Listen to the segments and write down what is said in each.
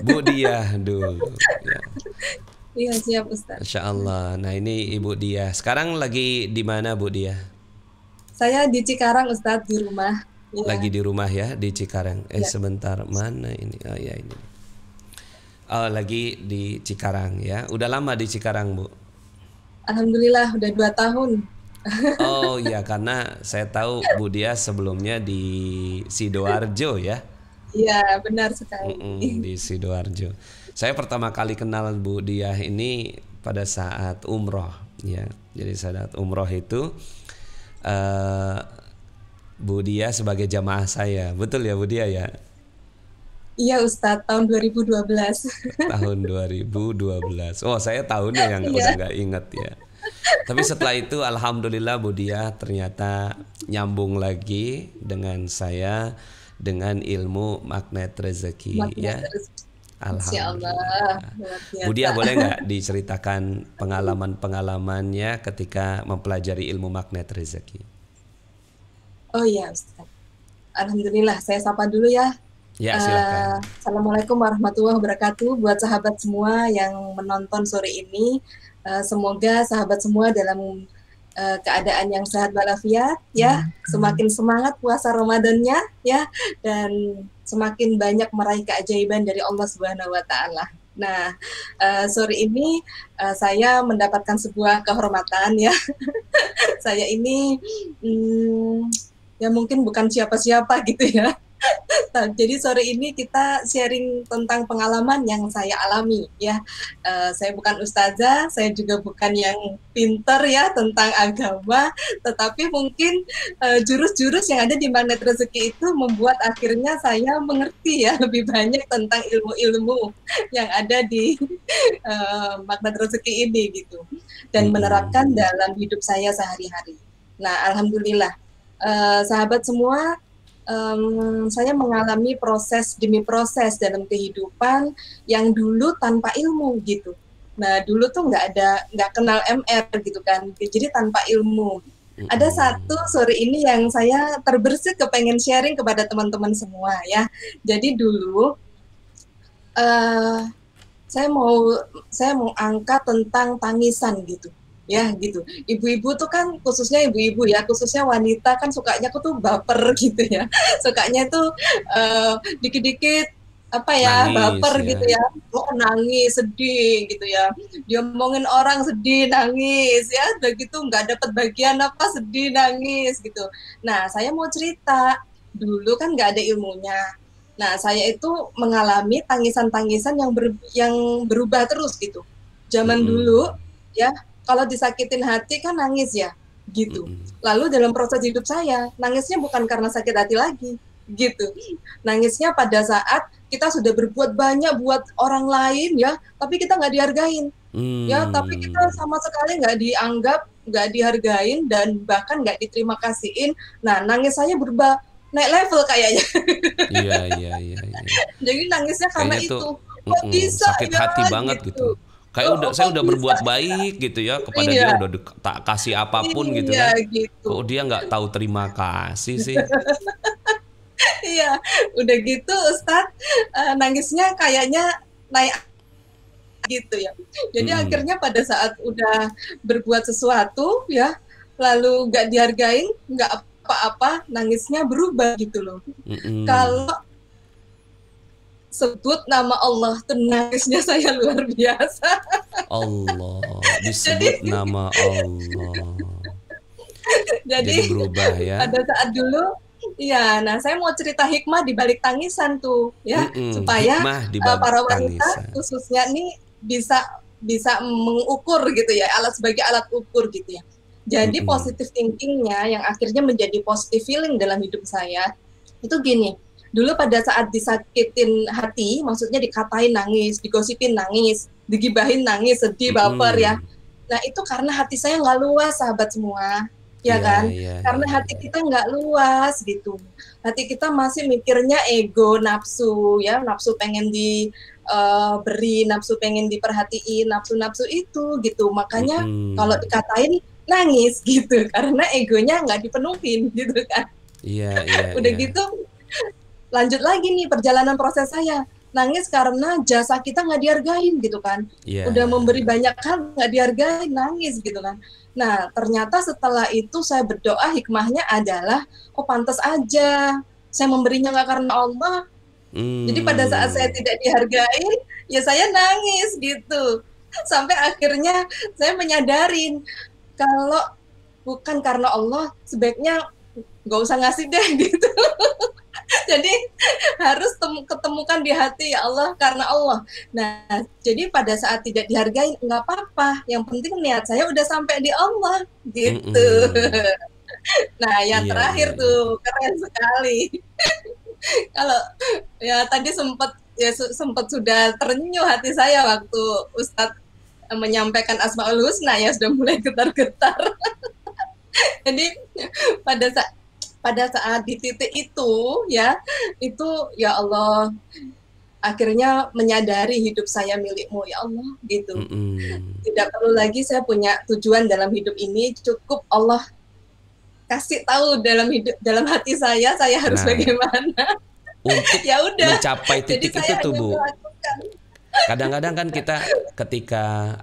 Bu Diah dulu. Ya. Iya, siap Ustaz. Masya Allah. Nah ini Ibu Diah. Sekarang lagi di mana Bu Diah? Saya di Cikarang Ustaz, di rumah. Iya, Lagi di rumah ya di Cikarang. iya. Sebentar mana ini? Oh ya ini. Oh lagi di Cikarang ya. Udah lama di Cikarang Bu. Alhamdulillah udah 2 tahun. Oh iya karena saya tahu Bu Diah sebelumnya di Sidoarjo ya. Iya, benar sekali. Di Sidoarjo. Saya pertama kali kenal Bu Diah ini pada saat umroh ya. Jadi saat umroh itu eh Bu Diah sebagai jamaah saya. Betul ya Bu Diah ya? Iya Ustaz, tahun 2012. Tahun 2012. Oh, saya tahunnya yang udah Iya. nggak inget ya. Tapi setelah itu alhamdulillah Bu Diah ternyata nyambung lagi dengan saya dengan ilmu magnet rezeki Magnet ya. terus. Insya Allah, Alhamdulillah. luar Bu biasa. Diah boleh nggak diceritakan pengalaman-pengalamannya ketika mempelajari ilmu magnet rezeki? Oh iya Ustaz. Alhamdulillah, saya sapa dulu ya. Ya silahkan. Assalamualaikum warahmatullahi wabarakatuh buat sahabat semua yang menonton sore ini. Semoga sahabat semua dalam keadaan yang sehat walafiat ya, semakin semangat puasa Ramadannya ya, dan semakin banyak meraih keajaiban dari Allah Subhanahu wa taala. Nah, sore ini saya mendapatkan sebuah kehormatan ya. Saya ini ya mungkin bukan siapa-siapa gitu ya. Jadi sore ini kita sharing tentang pengalaman yang saya alami ya. Saya bukan ustazah, saya juga bukan yang pinter ya tentang agama, tetapi mungkin jurus-jurus yang ada di magnet rezeki itu membuat akhirnya saya mengerti ya lebih banyak tentang ilmu-ilmu yang ada di magnet rezeki ini gitu, dan menerapkan Mm-mm. dalam hidup saya sehari-hari. Nah, alhamdulillah sahabat semua, saya mengalami proses demi proses dalam kehidupan yang dulu tanpa ilmu gitu. Nah dulu tuh nggak kenal MR gitu kan, jadi tanpa ilmu. Ada satu Mm-mm. sore ini yang saya terbersit kepengen sharing kepada teman-teman semua ya. Jadi dulu uh, saya mau saya mau angkat tentang tangisan gitu ya gitu. Ibu-ibu tuh kan, khususnya ibu-ibu ya, khususnya wanita kan sukanya aku tuh baper gitu ya, sukanya tuh dikit-dikit apa ya, Nangis baper gitu ya. ya, oh nangis sedih gitu ya, diomongin orang sedih nangis ya, udah gitu nggak dapat bagian apa sedih nangis gitu. Nah saya mau cerita, dulu kan nggak ada ilmunya. Nah, saya itu mengalami tangisan-tangisan yang berubah terus gitu. Zaman Mm-mm. dulu ya, kalau disakitin hati kan nangis ya, gitu. Mm-mm. Lalu dalam proses hidup saya, nangisnya bukan karena sakit hati lagi, gitu. Nangisnya pada saat kita sudah berbuat banyak buat orang lain ya, tapi kita nggak dihargain. Ya, tapi kita Hmm. sama sekali nggak dianggap, nggak dihargain, dan bahkan nggak diterima kasihin. Nah, nangis saya berubah naik level kayaknya. Iya, iya, iya, iya. Jadi nangisnya karena Kayaknya tuh itu, kok bisa sakit ya hati banget gitu. gitu. Kayak Oh, udah oh, saya kok udah bisa berbuat ya? baik gitu ya kepada Iya, dia udah tak kasih apapun gitu iya kan. gitu. Kok dia nggak tahu terima kasih sih? Iya, udah gitu Ustadz, nangisnya kayaknya naik gitu ya. Jadi Mm-mm. akhirnya pada saat udah berbuat sesuatu ya, lalu nggak dihargain, nggak apa-apa, nangisnya berubah gitu loh. Mm-mm. Kalau sebut nama Allah tuh nangisnya saya luar biasa. Allah disebut Jadi nama Allah. jadi Jadi berubah ya. pada saat dulu, iya, nah saya mau cerita hikmah di balik tangisan tuh ya, Mm-mm. supaya Hikmah di balik para wanita tangisan. khususnya nih bisa bisa mengukur gitu ya, alat sebagai alat ukur gitu ya. Jadi Mm-mm. positive thinkingnya yang akhirnya menjadi positive feeling dalam hidup saya itu gini. Dulu pada saat disakitin hati, maksudnya dikatain nangis, digosipin nangis, digibahin nangis, sedih, baper ya. Mm-mm. Nah itu karena hati saya nggak luas sahabat semua, ya Iya, kan? iya, Karena iya, hati iya. kita nggak luas gitu. Hati kita masih mikirnya ego, nafsu, ya nafsu pengen diberi, nafsu pengen diperhatiin, nafsu-nafsu itu gitu. Makanya kalau Mm-mm. dikatain nangis gitu, karena egonya nggak dipenuhin gitu kan. Iya, iya, Udah iya. gitu lanjut lagi nih perjalanan proses saya. nangis karena jasa kita nggak dihargain gitu kan. Iya. Udah memberi banyak hal nggak dihargain, nangis gitu kan. Nah ternyata setelah itu saya berdoa, hikmahnya adalah oh pantas aja saya memberinya nggak karena Allah. Jadi pada saat saya tidak dihargain, ya saya nangis gitu. Sampai akhirnya saya menyadarin kalau bukan karena Allah, sebaiknya nggak usah ngasih deh gitu. Jadi harus ketemukan di hati, ya Allah, karena Allah. Nah, jadi pada saat tidak dihargai nggak apa-apa. Yang penting niat saya udah sampai di Allah gitu. Nah, yang terakhir tuh keren sekali. Kalau ya tadi sempat sudah ternyuh hati saya waktu Ustadz menyampaikan Asmaul Husna, ya sudah mulai getar-getar. Jadi pada saat di titik itu ya Allah, akhirnya menyadari hidup saya milikmu ya Allah gitu. Tidak perlu lagi saya punya tujuan dalam hidup ini, cukup Allah kasih tahu dalam hati saya harus bagaimana untuk ya udah mencapai titik itu tuh Bu. Kadang-kadang kan kita ketika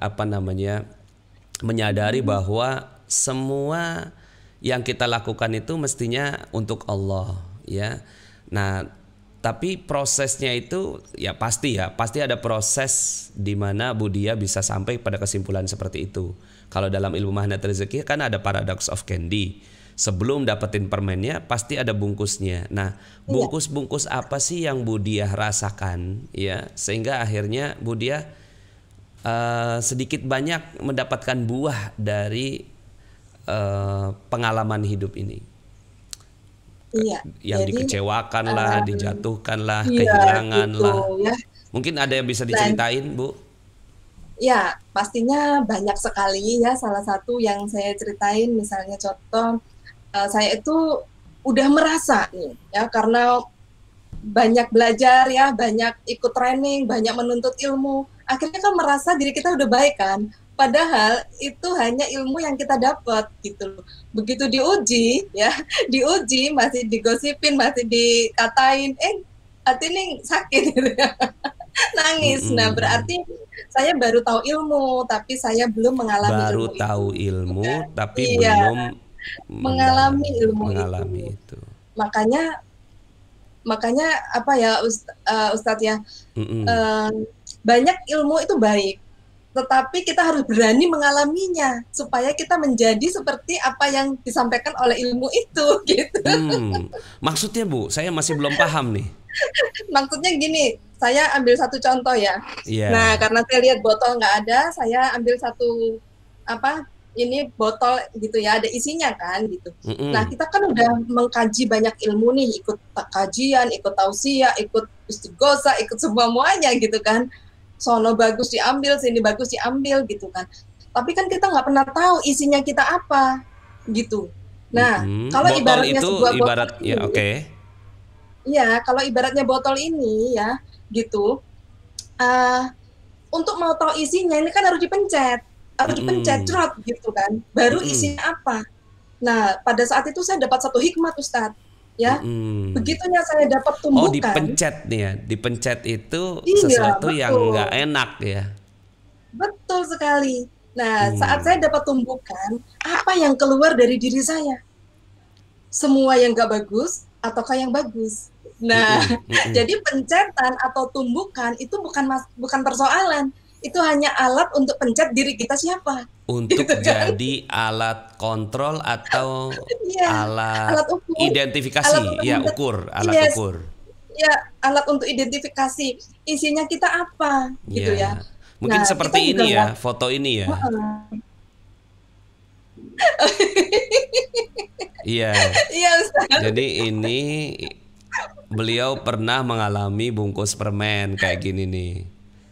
menyadari bahwa semua yang kita lakukan itu mestinya untuk Allah ya. Nah, tapi prosesnya itu ya pasti ada proses di mana Bu Diah bisa sampai pada kesimpulan seperti itu. Kalau dalam ilmu magnet rezeki kan ada paradox of candy. Sebelum dapetin permennya pasti ada bungkusnya. Nah, bungkus-bungkus apa sih yang Bu Diah rasakan ya sehingga akhirnya Bu Diah sedikit banyak mendapatkan buah dari pengalaman hidup ini. Yang jadi, dikecewakan lah, dijatuhkan lah, kehilangan gitu, lah. Ya. Mungkin ada yang bisa diceritain, Bu? Ya, pastinya banyak sekali ya. Salah satu yang saya ceritain misalnya contoh, saya itu udah merasa nih ya, karena banyak belajar ya, banyak ikut training, banyak menuntut ilmu, akhirnya kan merasa diri kita udah baik kan. Padahal itu hanya ilmu yang kita dapat gitu. Begitu diuji masih digosipin, masih dikatain, hati ini sakit gitu ya. Nangis. Nah, berarti saya baru tahu ilmu tapi saya belum mengalami ilmu tapi belum mengalami ilmu itu. Makanya apa ya Ustadz ya, banyak ilmu itu baik, tetapi kita harus berani mengalaminya supaya kita menjadi seperti apa yang disampaikan oleh ilmu itu gitu. Maksudnya Bu, saya masih belum paham nih. Maksudnya gini, saya ambil satu contoh ya. Nah, karena saya lihat botol nggak ada, saya ambil satu ini botol gitu ya, ada isinya kan gitu. Nah, kita kan udah mengkaji banyak ilmu nih, ikut kajian, ikut tausiah, ikut istighosa, ikut semuanya gitu kan. Sono bagus diambil, sini bagus diambil gitu kan. Tapi kan kita nggak pernah tahu isinya kita apa gitu. Nah, kalau ibaratnya sebuah botol ini, ya kalau ibaratnya botol ini ya gitu, untuk mau tahu isinya ini kan harus dipencet cerot gitu kan, baru isinya apa. Nah, pada saat itu saya dapat satu hikmah Ustadz ya. Begitunya saya dapat tumbukan. Oh, dipencet nih ya, dipencet itu sesuatu yang nggak enak ya. Betul sekali. Nah, saat saya dapat tumbukan, apa yang keluar dari diri saya? Semua yang nggak bagus ataukah yang bagus? Nah, jadi pencetan atau tumbukan itu bukan persoalan. Itu hanya alat untuk pencet diri kita siapa. Untuk gitu kan? Jadi alat kontrol atau alat ukur. Identifikasi, ukur. Ya, alat untuk identifikasi isinya kita apa, gitu ya. Mungkin seperti ini ya, foto ini ya. Iya. Jadi ini beliau pernah mengalami bungkus permen kayak gini nih.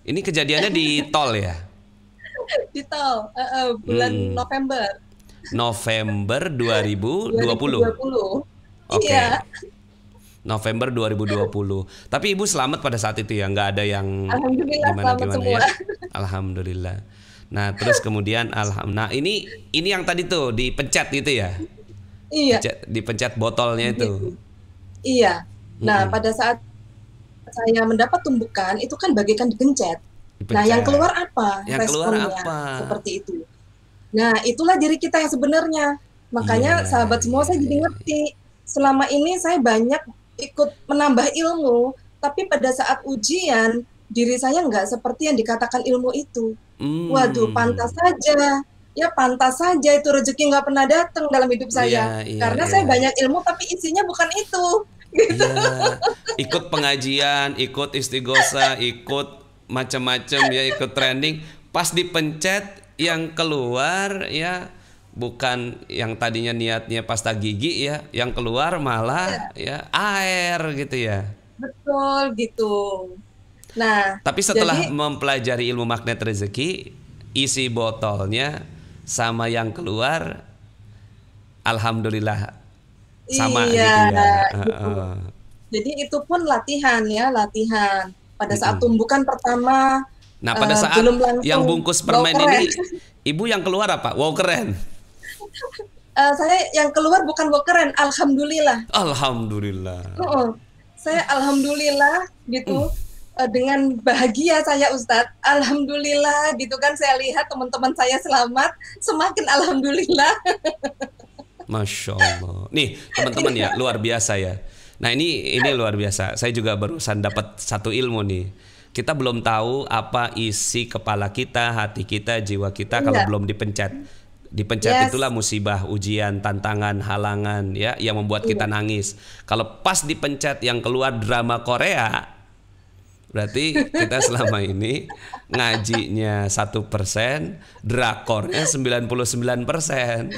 Ini kejadiannya di tol ya? Di tol, bulan November. November 2020. Oke. Iya. November 2020. Tapi Ibu selamat pada saat itu ya, nggak ada yang gimana semua. Ya. Alhamdulillah. Nah, terus kemudian nah ini yang tadi tuh dipencet gitu ya? Iya. Dipencet botolnya itu. Iya. Nah, pada saat saya mendapat tumbukan itu kan bagaikan dipencet. Nah, yang Dipencet. keluar apa Yang keluar responnya? apa? Seperti itu. Nah, itulah diri kita yang sebenarnya. Iya, Makanya sahabat semua iya, saya jadi iya. ngerti. Selama ini saya banyak ikut menambah ilmu, tapi pada saat ujian diri saya nggak seperti yang dikatakan ilmu itu. Waduh, Hmm. pantas saja. Ya pantas saja itu rezeki nggak pernah datang dalam hidup Iya, saya. iya, Karena iya. saya banyak ilmu tapi isinya bukan itu. Gitu. Iya, ikut pengajian, ikut istighosa, ikut macam-macam ya, ikut training. Pas dipencet yang keluar ya bukan yang tadinya niatnya pasta gigi ya, yang keluar malah Ya, ya air gitu ya. betul gitu. Nah, Tapi setelah jadi mempelajari ilmu magnet rezeki, isi botolnya sama yang keluar, alhamdulillah sama iya gitu ya. gitu. Jadi itu pun latihan ya, latihan. Pada saat tumbukan pertama Nah, pada saat belum yang langsung bungkus wow permen keren. ini, ibu yang keluar apa? Wow, keren. Saya yang keluar bukan wow keren, alhamdulillah. Alhamdulillah. Saya alhamdulillah gitu dengan bahagia saya Ustadz. Alhamdulillah gitu kan saya lihat teman-teman saya selamat, semakin alhamdulillah. Masya Allah. Nih, teman-teman ya, luar biasa ya. Nah, ini luar biasa. Saya juga barusan dapat satu ilmu nih. Kita belum tahu apa isi kepala kita, hati kita, jiwa kita kalau Iya, belum dipencet. Dipencet itulah yes, musibah, ujian, tantangan, halangan ya yang membuat kita iya. nangis. Kalau pas dipencet yang keluar drama Korea, berarti kita selama ini ngajinya 1%, drakornya 99%.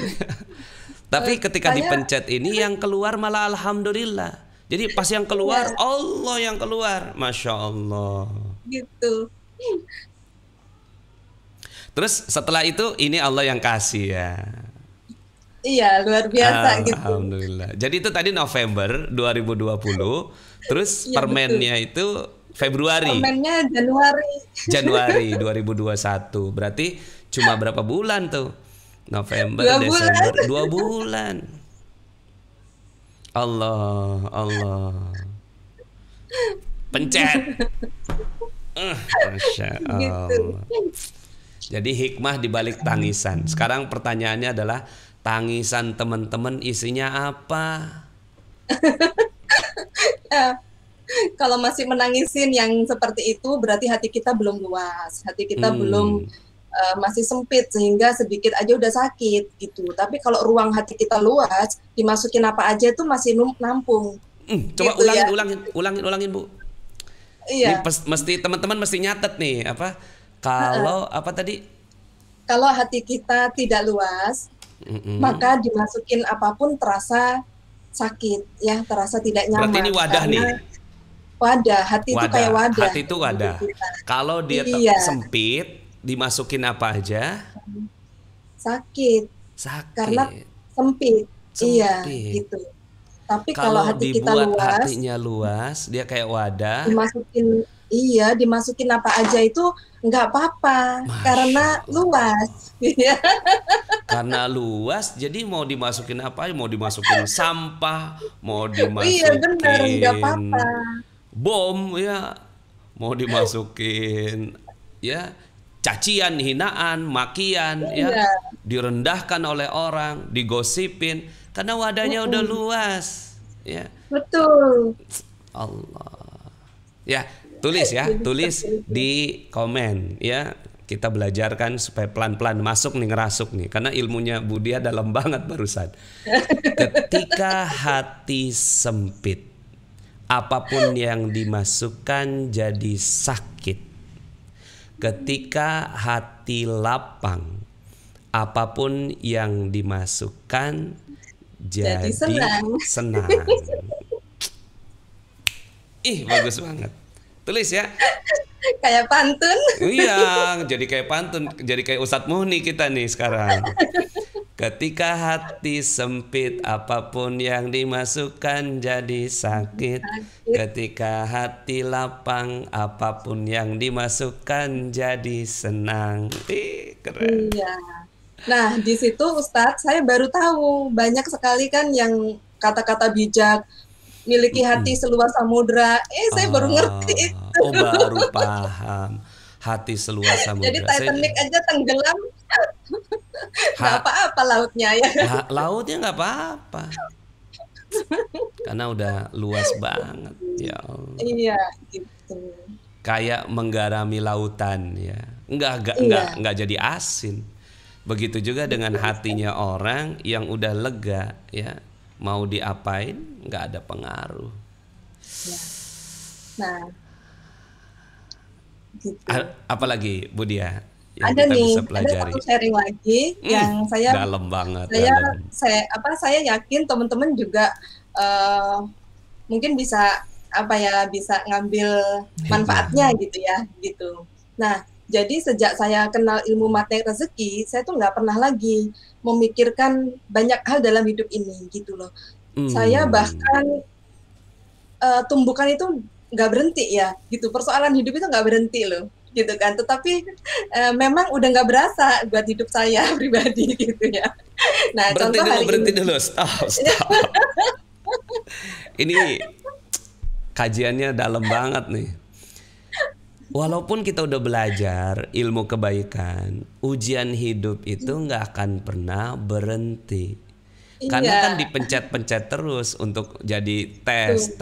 Tapi ketika Saya dipencet ini yang keluar malah alhamdulillah. Jadi pas yang keluar ya Allah yang keluar, masya Allah. gitu. Terus setelah itu ini Allah yang kasih ya. Iya, luar biasa gitu. Alhamdulillah. Jadi itu tadi November 2020, terus Iya betul. permennya itu Februari, Permennya Januari Januari 2021. Berarti cuma berapa bulan tuh? November, 2 bulan. Desember, 2 bulan. Allah, Allah. Pencet. Masya Gitu. Allah. Jadi hikmah di balik tangisan. Sekarang pertanyaannya adalah tangisan teman-teman isinya apa? Eh, Kalau masih menangisin yang seperti itu berarti hati kita belum luas, hati kita belum Hmm. masih sempit sehingga sedikit aja udah sakit gitu. Tapi kalau ruang hati kita luas, dimasukin apa aja itu masih nampung Coba gitu ya. ulangin Bu. Ini Iya. mesti teman-teman mesti nyatet nih apa? Kalau apa tadi? Kalau hati kita tidak luas, Mm-mm. maka dimasukin apapun terasa sakit ya, terasa tidak Berarti nyaman ini wadah nih. karena wadah, hati itu kayak Wadah, wadah hati itu di hidup wadah. kita. Kalau dia Iya, sempit, dimasukin apa aja, sakit karena sakit, sempit. Iya, sempit. gitu. Tapi kalau Kalau hati kita dibuat luas, hatinya luas, dia kayak wadah. dimasukin iya, dimasukin apa aja itu nggak apa-apa Masya karena Allah. luas. Iya. Karena luas, jadi mau dimasukin apa? Mau dimasukin sampah, mau Iya benar, nggak dimasukin apa-apa. bom ya, mau dimasukin ya cacian, hinaan, makian ya, Iya, direndahkan oleh orang, digosipin karena wadahnya udah mm-mm, luas ya. betul. Allah. Ya, tulis ya, Jadi tulis seperti itu. di komen ya. Kita belajarkan supaya pelan-pelan masuk nih, ngerasuk nih, karena ilmunya Budia dalam banget barusan. Ketika hati sempit, apapun yang dimasukkan jadi sakit. Ketika hati lapang, apapun yang dimasukkan Jadi jadi senang. senang. Ih, bagus banget. Tulis ya. Kayak pantun. Iya, jadi kayak pantun, jadi kayak Ustadz Muhni kita nih sekarang. Ketika hati sempit, apapun yang dimasukkan jadi sakit. Sakit. Ketika hati lapang, apapun yang dimasukkan jadi senang. Ih, keren. Iya. Nah, di situ Ustadz, saya baru tahu banyak sekali kan yang kata-kata bijak. miliki hati Mm-mm. seluas samudra. Saya baru ngerti Ah, itu. oh baru paham. Hati seluas Jadi samudra. Saya Titanic aja tenggelam, nggak ha, apa-apa lautnya ya. lautnya nggak apa-apa karena udah luas banget. Ya Allah. Iya, gitu. Kayak menggarami lautan ya. Iya, Enggak jadi asin. Begitu juga dengan hatinya orang yang udah lega ya. Mau diapain nggak ada pengaruh. ya. Nah, gitu. Apalagi Budia yang Ada kita nih, bisa ada satu pelajari. sharing lagi yang Dalam banget, saya dalam. saya yakin teman-teman juga eh, mungkin bisa apa ya, bisa ngambil Hikmah. manfaatnya gitu ya, gitu. Nah, jadi sejak saya kenal ilmu mata rezeki, saya tuh nggak pernah lagi memikirkan banyak hal dalam hidup ini gitu loh. Saya Hmm. bahkan tumbukan itu nggak berhenti ya, gitu. Persoalan hidup itu nggak berhenti loh, gitu kan. Tetapi memang udah nggak berasa buat hidup saya pribadi gitu ya. Nah, contoh hari Berhenti ini. dulu, stop, stop. Ini kajiannya dalam banget nih. Walaupun kita udah belajar ilmu kebaikan, ujian hidup itu nggak akan pernah berhenti. Karena kan Iya, dipencet-pencet terus untuk jadi betul.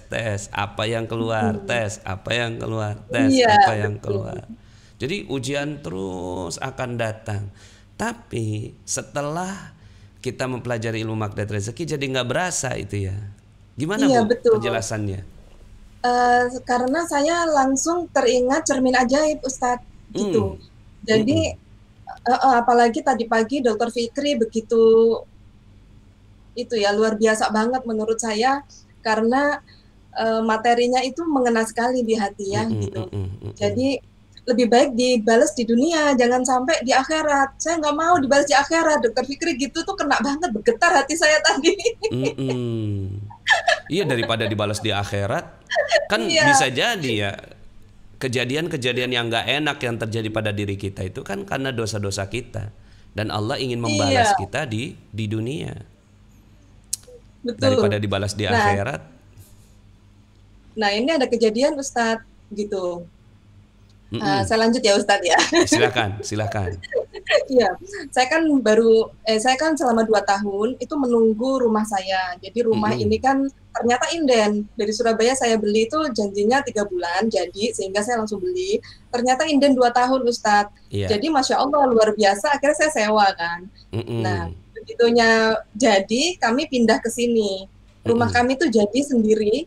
tes, apa yang keluar, Hmm. tes, apa yang keluar, tes, Iya, apa yang betul. keluar. Jadi ujian terus akan datang. Tapi setelah kita mempelajari ilmu magnet rezeki jadi nggak berasa itu ya. Gimana Iya, Bu betul. penjelasannya? Karena saya langsung teringat cermin ajaib, Ustadz, gitu. Hmm. Jadi, Mm-mm. apalagi tadi pagi Dokter Fikri begitu itu ya, luar biasa banget menurut saya, karena materinya itu mengena sekali di hati ya, Mm-mm, gitu. mm-mm, mm-mm. Jadi lebih baik dibales di dunia, jangan sampai di akhirat. Saya nggak mau dibales di akhirat. Dokter Fikri gitu tuh kena banget, bergetar hati saya tadi. Mm-mm. Iya daripada dibalas di akhirat kan Iya, bisa jadi ya kejadian-kejadian yang nggak enak yang terjadi pada diri kita itu kan karena dosa-dosa kita dan Allah ingin iya, membalas kita di dunia daripada betul. dibalas di Nah, akhirat. nah ini ada kejadian Ustadz gitu. Mm-mm. Saya lanjut ya Ustadz ya. Silakan, silakan. Iya, saya kan selama 2 tahun itu menunggu rumah saya. Jadi rumah Mm-mm. ini kan ternyata inden. Dari Surabaya saya beli itu janjinya 3 bulan, jadi sehingga saya langsung beli. Ternyata inden 2 tahun Ustadz. Iya. Jadi Masya Allah luar biasa, akhirnya saya sewa kan. Nah, Mm-mm. begitunya jadi kami pindah ke sini. Rumah Mm-mm. kami tuh jadi sendiri,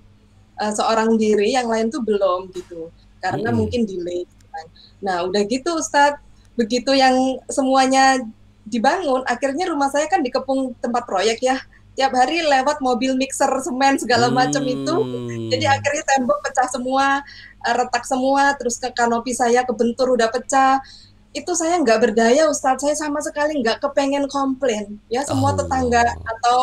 seorang diri, yang lain tuh belum gitu. Karena Mm-mm. mungkin delay gitu kan. Nah, udah gitu Ustadz, begitu yang semuanya dibangun, akhirnya rumah saya kan dikepung tempat proyek ya. Tiap hari lewat mobil mixer semen segala macam itu. Jadi Hmm. akhirnya tembok pecah semua, retak semua, terus ke kanopi saya kebentur udah pecah. Itu saya nggak berdaya Ustadz, saya sama sekali nggak kepengen komplain. Ya semua tetangga Allah. atau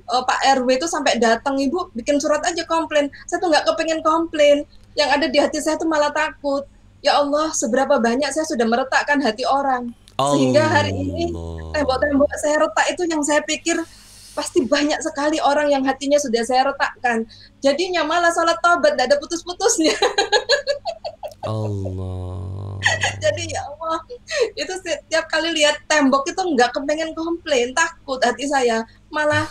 Pak RW itu sampai datang, Ibu bikin surat aja komplain. Saya tuh nggak kepengen komplain. Yang ada di hati saya tuh malah takut. Ya Allah, seberapa banyak saya sudah meretakkan hati orang. Sehingga hari ini Allah. tembok-tembok saya retak itu yang saya pikir pasti banyak sekali orang yang hatinya sudah saya retakkan. Jadinya malah sholat taubat, tidak ada putus-putusnya. Jadi Allah. ya Allah, itu setiap kali lihat tembok itu nggak kepengen komplain, takut hati saya. Malah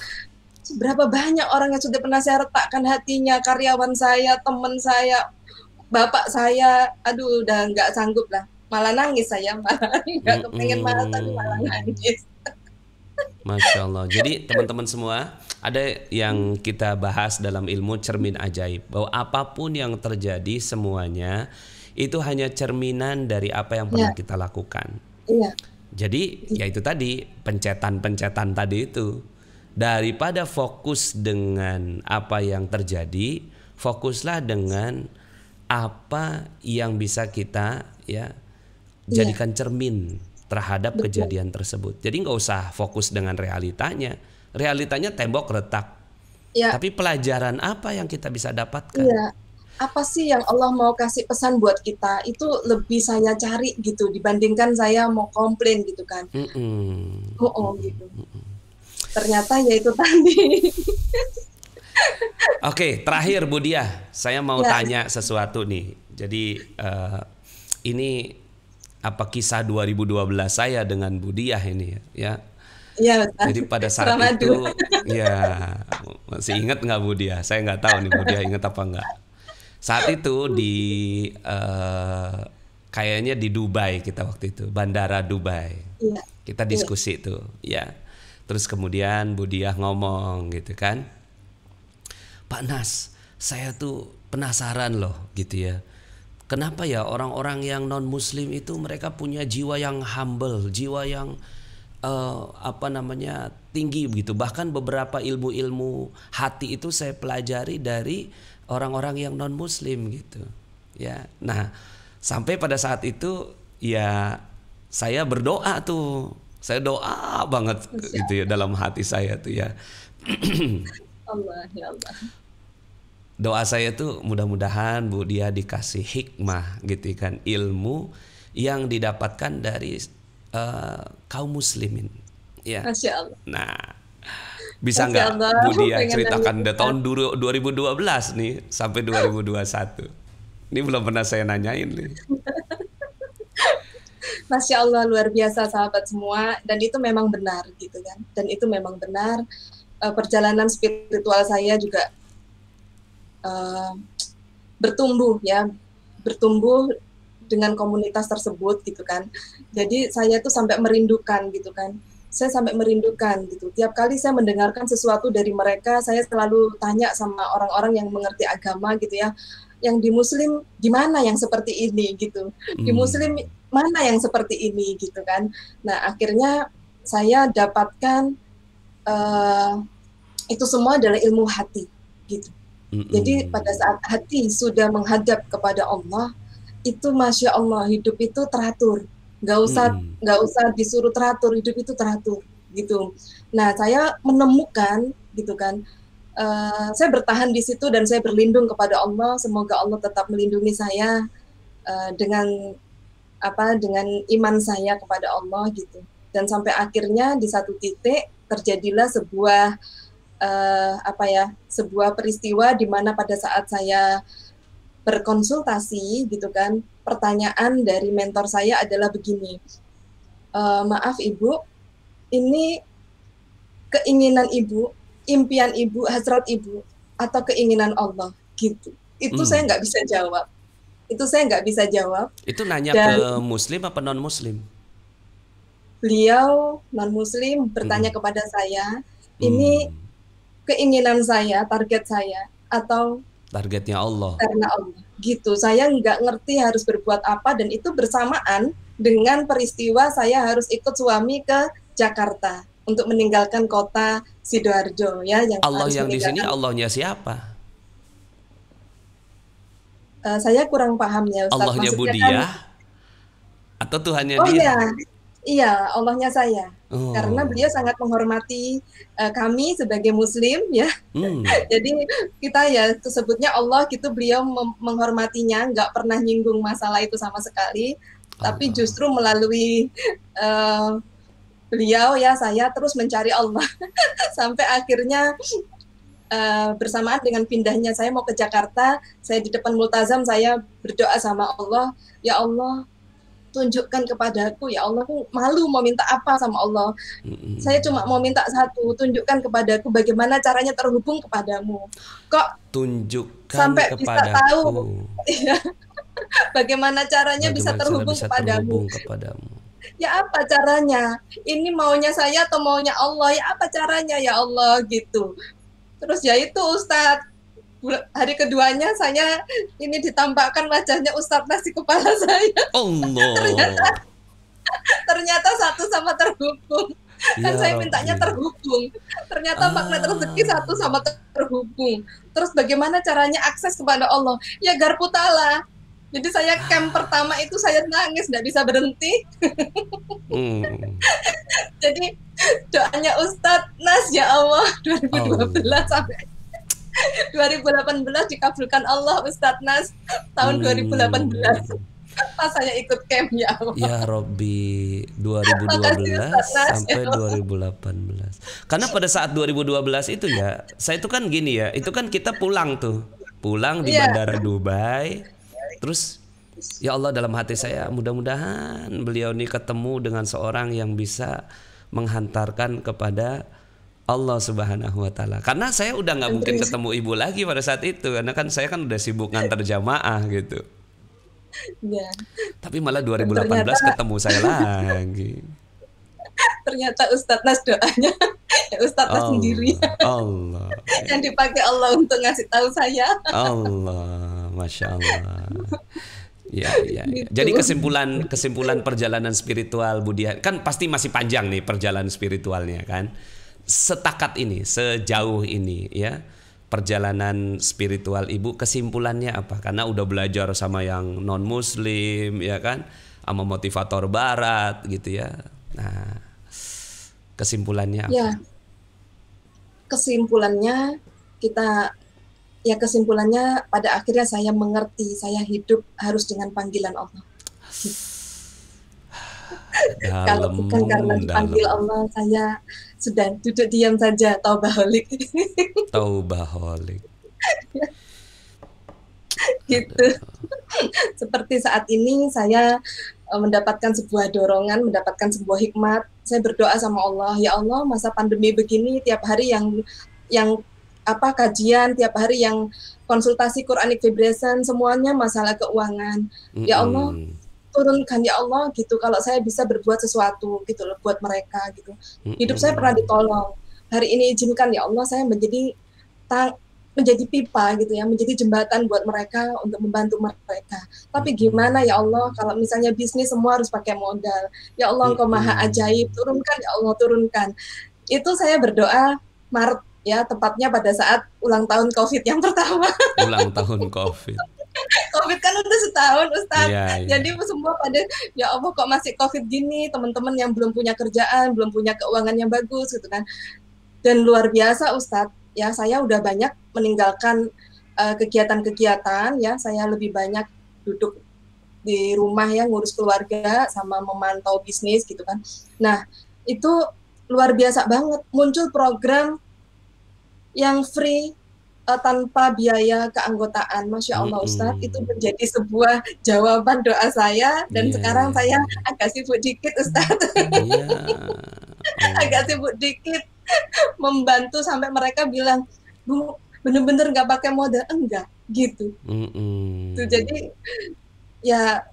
seberapa banyak orang yang sudah pernah saya retakkan hatinya, karyawan saya, teman saya, bapak saya, aduh udah nggak sanggup lah. Malah nangis saya, malah nggak kepengen malas tapi malah Mm-mm. nangis. Masya Allah. Jadi teman-teman semua, ada yang kita bahas dalam ilmu cermin ajaib, bahwa apapun yang terjadi semuanya itu hanya cerminan dari apa yang pernah Iya, kita lakukan. iya, Jadi ya itu tadi pencetan-pencetan tadi itu, daripada fokus dengan apa yang terjadi, fokuslah dengan apa yang bisa kita ya iya, jadikan cermin terhadap betul. kejadian tersebut. Jadi nggak usah fokus dengan realitanya. Realitanya tembok retak. Iya, Tapi pelajaran apa yang kita bisa dapatkan? iya. Apa sih yang Allah mau kasih pesan buat kita? Itu lebih saya cari gitu dibandingkan saya mau komplain gitu kan. Mm-mm. Oh, oh gitu. Ternyata ya itu tadi. Oke, terakhir Bu Diah, saya mau Ya, tanya sesuatu nih. Jadi ini apa kisah 2012 saya dengan Bu Diah ini ya. iya Ustaz. Jadi pada saat Suramadu. itu ya masih ingat nggak Bu Diah? Saya nggak tahu nih Bu Diah ingat apa nggak. Saat itu di kayaknya di Dubai kita waktu itu, Bandara Dubai. Iya, Kita iya. diskusi tuh, ya. Terus kemudian Bu Diah ngomong gitu kan, Pak Nas, saya tuh penasaran loh gitu ya. Kenapa ya orang-orang yang non Muslim itu mereka punya jiwa yang humble, jiwa yang apa namanya tinggi begitu. Bahkan beberapa ilmu-ilmu hati itu saya pelajari dari orang-orang yang non Muslim gitu. Ya, nah sampai pada saat itu ya saya berdoa tuh, saya doa banget Masya gitu ya dalam hati saya tuh ya. Allah, ya Allah. Doa saya tuh mudah-mudahan Bu dia dikasih hikmah gitu kan, ilmu yang didapatkan dari kaum muslimin ya. Masya Allah. Nah, bisa Masya nggak Allah. Bu dia Pengen nanya ceritakan dari Ustaz. tahun 2012 nih sampai 2021? Ini belum pernah saya nanyain nih. Masya Allah, luar biasa sahabat semua. Dan itu memang benar gitu kan. Dan itu memang benar. Perjalanan spiritual saya juga eh, bertumbuh ya, bertumbuh dengan komunitas tersebut gitu kan. Jadi saya tuh sampai merindukan gitu kan. Saya sampai merindukan gitu. Tiap kali saya mendengarkan sesuatu dari mereka, saya selalu tanya sama orang-orang yang mengerti agama gitu ya. Yang di Muslim di mana yang seperti ini gitu. Di Muslim Hmm. mana yang seperti ini gitu kan. Nah, akhirnya saya dapatkan eh, itu semua adalah ilmu hati gitu. Jadi pada Mm-mm. saat hati sudah menghadap kepada Allah, itu masya Allah hidup itu teratur, nggak usah Mm-mm. nggak usah disuruh teratur, hidup itu teratur gitu. Nah saya menemukan gitu kan, saya bertahan di situ dan saya berlindung kepada Allah. Semoga Allah tetap melindungi saya dengan dengan iman saya kepada Allah gitu. Dan sampai akhirnya di satu titik terjadilah sebuah peristiwa di mana pada saat saya berkonsultasi gitu kan, pertanyaan dari mentor saya adalah begini, maaf Ibu, ini keinginan Ibu, impian Ibu, hasrat Ibu, atau keinginan Allah gitu. Itu saya Mm. nggak bisa jawab. Itu saya nggak bisa jawab. Itu nanya Dan ke muslim apa non muslim? beliau non Muslim bertanya Mm-mm. kepada saya, ini Mm. keinginan saya, target saya, atau Targetnya Allah. karena Allah gitu. Saya nggak ngerti harus berbuat apa dan itu bersamaan dengan peristiwa saya harus ikut suami ke Jakarta untuk meninggalkan kota Sidoarjo ya, yang Allah harus yang di sini meninggalkan. Allahnya siapa? Saya kurang pahamnya Ustadz, Allahnya maksudnya kan, Budiah atau Tuhannya oh dia? iya, iya Allahnya saya, karena Oh. beliau sangat menghormati kami sebagai Muslim ya. Hmm. Jadi kita ya sebutnya Allah gitu, beliau menghormatinya, nggak pernah nyinggung masalah itu sama sekali, tapi Allah. justru melalui eh, beliau ya saya terus mencari Allah sampai akhirnya bersamaan dengan pindahnya saya mau ke Jakarta, saya di depan multazam saya berdoa sama Allah, ya Allah tunjukkan kepadaku, ya Allah aku malu mau minta apa sama Allah. Saya Mm-mm. cuma mau minta satu, tunjukkan kepadaku bagaimana caranya terhubung kepadamu. Kok Tunjukkan sampai bisa tahu kepadaku bagaimana caranya bisa bagaimana cara terhubung bisa kepadamu? terhubung kepadamu. Ya apa caranya? Ini maunya saya atau maunya Allah? Ya apa caranya ya Allah gitu. Terus ya itu Ustadz, hari keduanya saya ini ditampakkan wajahnya Ustadz nasi kepala saya. ternyata Allah. ternyata satu sama terhubung. Kan Ya saya mintanya Rabbi. terhubung. Ternyata magnet rezeki Ah. satu sama terhubung. Terus bagaimana caranya akses kepada Allah? Ya garpu tala. Jadi saya camp pertama itu saya nangis, nggak bisa berhenti. Hmm. Jadi doanya Ustadz Nas ya Allah 2012 Allah. sampai 2018 dikabulkan Allah Ustadz Nas tahun Hmm. 2018. pas saya ikut camp ya Allah. Ya Robbi, Makasih Ustaz 2012 Nas ya sampai Allah. 2018. Karena pada saat 2012 itu ya, saya itu kan gini ya, itu kan kita pulang tuh. Pulang di Iya, Bandara Dubai. Terus ya Allah, dalam hati saya mudah-mudahan beliau ini ketemu dengan seorang yang bisa menghantarkan kepada Allah Subhanahu wa taala. Karena saya udah nggak mungkin Andri. ketemu ibu lagi pada saat itu, karena kan saya kan udah sibuk ngantar jamaah gitu. Ya. Tapi malah Dan ternyata 2018 ketemu saya lagi. Ustadz Nas doanya ya Ustadz Nas sendiri Allah, Allah, yang dipakai Allah untuk ngasih tahu saya Allah, masya Allah. Ya, ya, ya. gitu. Jadi kesimpulan perjalanan spiritual Budiah kan pasti masih panjang nih perjalanan spiritualnya kan. Setakat ini, sejauh ini ya perjalanan spiritual ibu, kesimpulannya apa? Karena udah belajar sama yang non muslim ya kan, sama motivator barat gitu ya. Nah, kesimpulannya apa? Ya, kesimpulannya kita kesimpulannya pada akhirnya saya mengerti saya hidup harus dengan panggilan Allah. Kalau Dalam, bukan karena dipanggil dalam. Allah, saya sudah duduk diam saja, taubahalik. Taubaholic. Gitu. Seperti saat ini saya mendapatkan sebuah dorongan, mendapatkan sebuah hikmat. Saya berdoa sama Allah, ya Allah, masa pandemi begini tiap hari yang kajian, tiap hari yang konsultasi Quranic Vibration, semuanya masalah keuangan. Ya Allah, Mm-mm. turunkan ya Allah gitu, kalau saya bisa berbuat sesuatu gitu loh buat mereka gitu. Hidup saya pernah Mm-mm. ditolong. Hari ini izinkan ya Allah saya menjadi pipa gitu ya, menjadi jembatan buat mereka untuk membantu mereka. Tapi gimana ya Allah kalau misalnya bisnis semua harus pakai modal. Ya Allah Engkau Maha Ajaib, turunkan ya Allah, turunkan. Itu saya berdoa Maret ya, tepatnya pada saat ulang tahun COVID yang pertama. Ulang tahun COVID. COVID kan udah setahun Ustadz. Iya, iya. Jadi semua pada ya Allah kok masih COVID gini, teman-teman yang belum punya kerjaan, belum punya keuangan yang bagus gitu kan. Dan luar biasa Ustadz, ya saya udah banyak meninggalkan kegiatan-kegiatan ya, saya lebih banyak duduk di rumah ya, ngurus keluarga sama memantau bisnis gitu kan. Nah, itu luar biasa banget, muncul program yang free tanpa biaya keanggotaan. Masya Allah Ustadz, itu menjadi sebuah jawaban doa saya, dan Iya, sekarang iya, saya iya. agak sibuk dikit Ustadz. Iya. Agak Allah. sibuk dikit membantu sampai mereka bilang, Bu, bener-bener nggak pakai modal, enggak gitu. Tuh, Mm-mm. jadi ya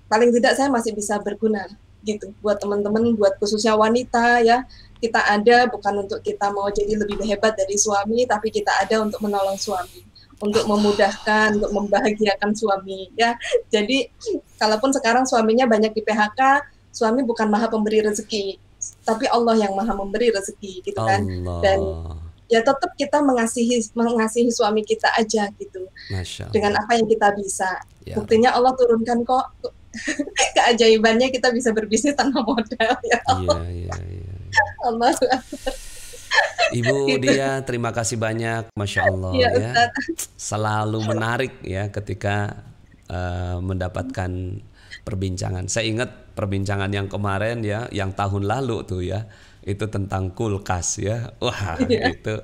paling tidak saya masih bisa berguna gitu buat teman-teman, buat khususnya wanita ya. Kita ada bukan untuk kita mau jadi lebih hebat dari suami, tapi kita ada untuk menolong suami, untuk memudahkan, untuk membahagiakan suami ya. Jadi kalaupun sekarang suaminya banyak di PHK, suami bukan maha pemberi rezeki, tapi Allah yang maha memberi rezeki gitu kan. Dan Allah. ya tetap kita mengasihi suami kita aja gitu, Masya dengan Allah. apa yang kita bisa. Ya Buktinya Allah turunkan kok keajaibannya, kita bisa berbisnis tanpa modal ya Iya, iya, iya. Allah. Ibu Gitu Dia, terima kasih banyak, Masya Allah ya ya. Ustaz. Selalu menarik ya ketika mendapatkan perbincangan. Saya ingat perbincangan yang kemarin ya, yang tahun lalu tuh ya, itu tentang kulkas ya. Wah, Ya. itu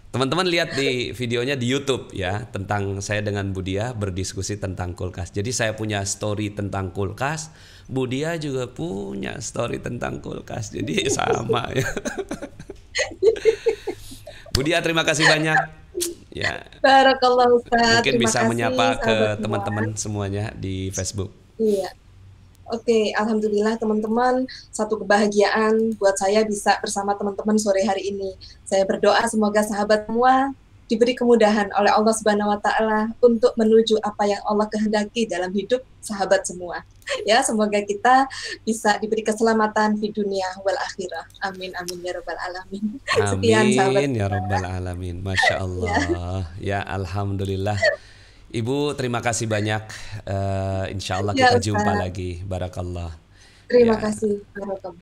teman-teman lihat di videonya di YouTube ya, tentang saya dengan Budia berdiskusi tentang kulkas. Jadi saya punya story tentang kulkas, Budia juga punya story tentang kulkas. Jadi sama ya. Budia, terima kasih banyak. Ya, Barakallah Ustaz, mungkin terima bisa kasih menyapa ke sahabat semua. teman-teman semuanya di Facebook. Iya. Oke, alhamdulillah teman-teman, satu kebahagiaan buat saya bisa bersama teman-teman sore hari ini. Saya berdoa semoga sahabat semua diberi kemudahan oleh Allah Subhanahu wa taala untuk menuju apa yang Allah kehendaki dalam hidup sahabat semua. Ya, semoga kita bisa diberi keselamatan di dunia wal akhirah. Amin amin ya rabbal alamin. Sekian sahabat. Amin ya rabbal alamin. Masya Ya, Allah. Ya alhamdulillah. Ibu terima kasih banyak. Insya Allah ya kita jumpa Ustaz. lagi. Barakallah. Terima Ya. kasih. Barakallah.